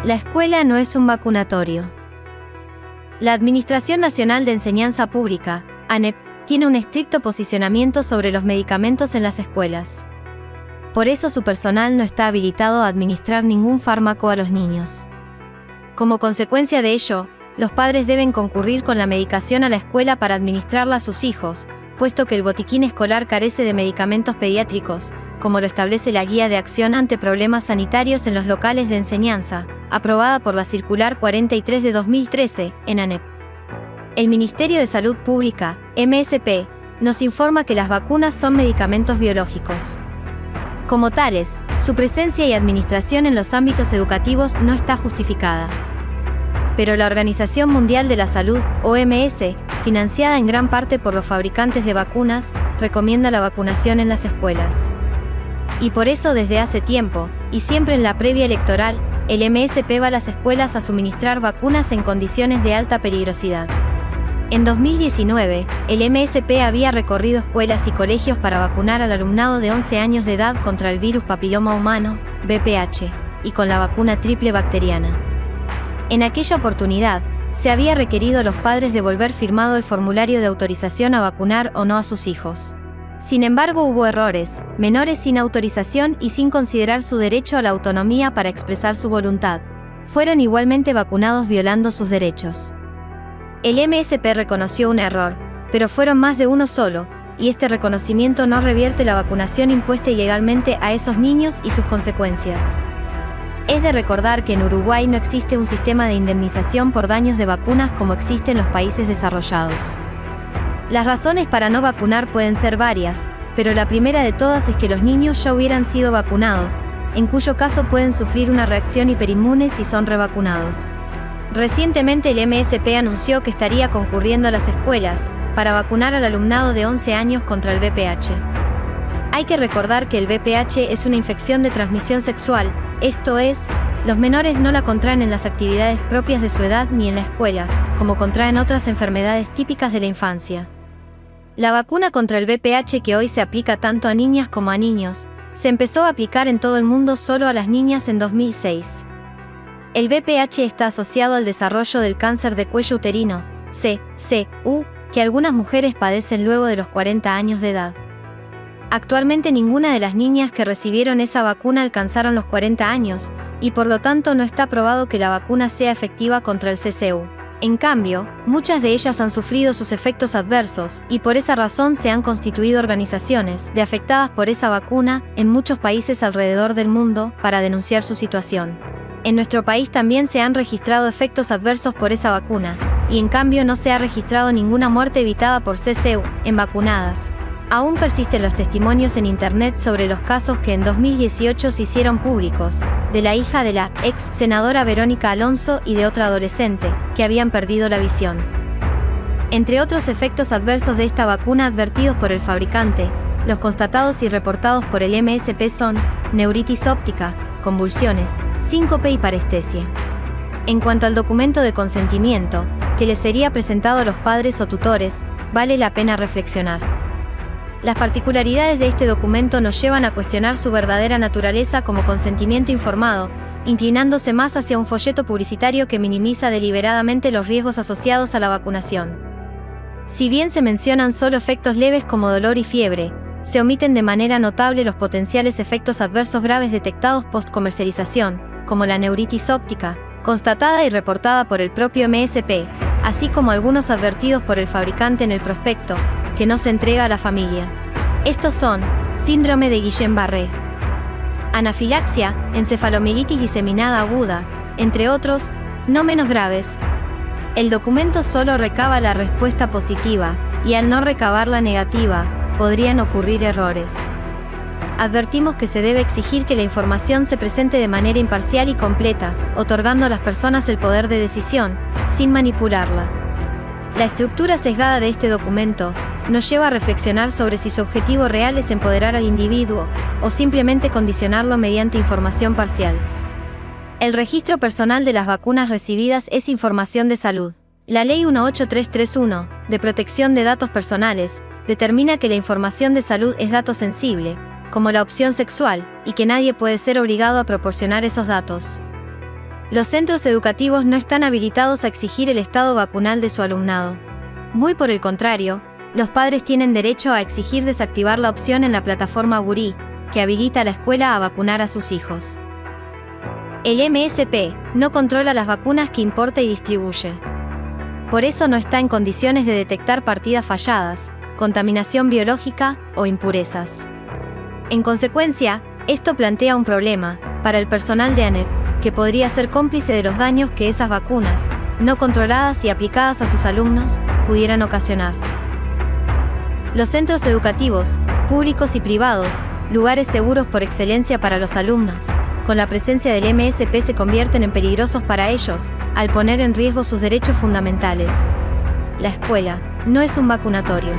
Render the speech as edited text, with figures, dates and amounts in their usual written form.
La escuela no es un vacunatorio. La Administración Nacional de Enseñanza Pública, ANEP, tiene un estricto posicionamiento sobre los medicamentos en las escuelas. Por eso su personal no está habilitado a administrar ningún fármaco a los niños. Como consecuencia de ello, los padres deben concurrir con la medicación a la escuela para administrarla a sus hijos, puesto que el botiquín escolar carece de medicamentos pediátricos, como lo establece la Guía de Acción ante Problemas Sanitarios en los Locales de Enseñanza, aprobada por la Circular 43 de 2013, en ANEP. El Ministerio de Salud Pública, MSP, nos informa que las vacunas son medicamentos biológicos. Como tales, su presencia y administración en los ámbitos educativos no está justificada. Pero la Organización Mundial de la Salud, OMS, financiada en gran parte por los fabricantes de vacunas, recomienda la vacunación en las escuelas. Y por eso desde hace tiempo, y siempre en la previa electoral, el MSP va a las escuelas a suministrar vacunas en condiciones de alta peligrosidad. En 2019, el MSP había recorrido escuelas y colegios para vacunar al alumnado de 11 años de edad contra el virus papiloma humano, VPH, y con la vacuna triple bacteriana. En aquella oportunidad, se había requerido a los padres devolver firmado el formulario de autorización a vacunar o no a sus hijos. Sin embargo, hubo errores, menores sin autorización y sin considerar su derecho a la autonomía para expresar su voluntad. Fueron igualmente vacunados violando sus derechos. El MSP reconoció un error, pero fueron más de uno solo, y este reconocimiento no revierte la vacunación impuesta ilegalmente a esos niños y sus consecuencias. Es de recordar que en Uruguay no existe un sistema de indemnización por daños de vacunas como existe en los países desarrollados. Las razones para no vacunar pueden ser varias, pero la primera de todas es que los niños ya hubieran sido vacunados, en cuyo caso pueden sufrir una reacción hiperinmune si son revacunados. Recientemente el MSP anunció que estaría concurriendo a las escuelas para vacunar al alumnado de 11 años contra el VPH. Hay que recordar que el VPH es una infección de transmisión sexual, esto es, los menores no la contraen en las actividades propias de su edad ni en la escuela, como contraen otras enfermedades típicas de la infancia. La vacuna contra el VPH, que hoy se aplica tanto a niñas como a niños, se empezó a aplicar en todo el mundo solo a las niñas en 2006. El VPH está asociado al desarrollo del cáncer de cuello uterino, CCU, que algunas mujeres padecen luego de los 40 años de edad. Actualmente ninguna de las niñas que recibieron esa vacuna alcanzaron los 40 años, y por lo tanto no está probado que la vacuna sea efectiva contra el CCU. En cambio, muchas de ellas han sufrido sus efectos adversos, y por esa razón se han constituido organizaciones de afectadas por esa vacuna en muchos países alrededor del mundo para denunciar su situación. En nuestro país también se han registrado efectos adversos por esa vacuna, y en cambio no se ha registrado ninguna muerte evitada por CCU en vacunadas. Aún persisten los testimonios en internet sobre los casos que en 2018 se hicieron públicos, de la hija de la ex senadora Verónica Alonso y de otra adolescente, que habían perdido la visión. Entre otros efectos adversos de esta vacuna advertidos por el fabricante, los constatados y reportados por el MSP son neuritis óptica, convulsiones, síncope y parestesia. En cuanto al documento de consentimiento, que les sería presentado a los padres o tutores, vale la pena reflexionar. Las particularidades de este documento nos llevan a cuestionar su verdadera naturaleza como consentimiento informado, inclinándose más hacia un folleto publicitario que minimiza deliberadamente los riesgos asociados a la vacunación. Si bien se mencionan solo efectos leves como dolor y fiebre, se omiten de manera notable los potenciales efectos adversos graves detectados post-comercialización, como la neuritis óptica, constatada y reportada por el propio MSP, así como algunos advertidos por el fabricante en el prospecto, que no se entrega a la familia. Estos son: síndrome de Guillain-Barré, anafilaxia, encefalomielitis diseminada aguda, entre otros, no menos graves. El documento solo recaba la respuesta positiva, y al no recabar la negativa, podrían ocurrir errores. Advertimos que se debe exigir que la información se presente de manera imparcial y completa, otorgando a las personas el poder de decisión, sin manipularla. La estructura sesgada de este documento nos lleva a reflexionar sobre si su objetivo real es empoderar al individuo, o simplemente condicionarlo mediante información parcial. El registro personal de las vacunas recibidas es información de salud. La Ley 18331, de protección de datos personales, determina que la información de salud es dato sensible, como la opción sexual, y que nadie puede ser obligado a proporcionar esos datos. Los centros educativos no están habilitados a exigir el estado vacunal de su alumnado. Muy por el contrario, los padres tienen derecho a exigir desactivar la opción en la plataforma Guri, que habilita a la escuela a vacunar a sus hijos. El MSP no controla las vacunas que importa y distribuye. Por eso no está en condiciones de detectar partidas falladas, contaminación biológica o impurezas. En consecuencia, esto plantea un problema para el personal de ANEP, que podría ser cómplice de los daños que esas vacunas, no controladas y aplicadas a sus alumnos, pudieran ocasionar. Los centros educativos, públicos y privados, lugares seguros por excelencia para los alumnos, con la presencia del MSP se convierten en peligrosos para ellos, al poner en riesgo sus derechos fundamentales. La escuela no es un vacunatorio.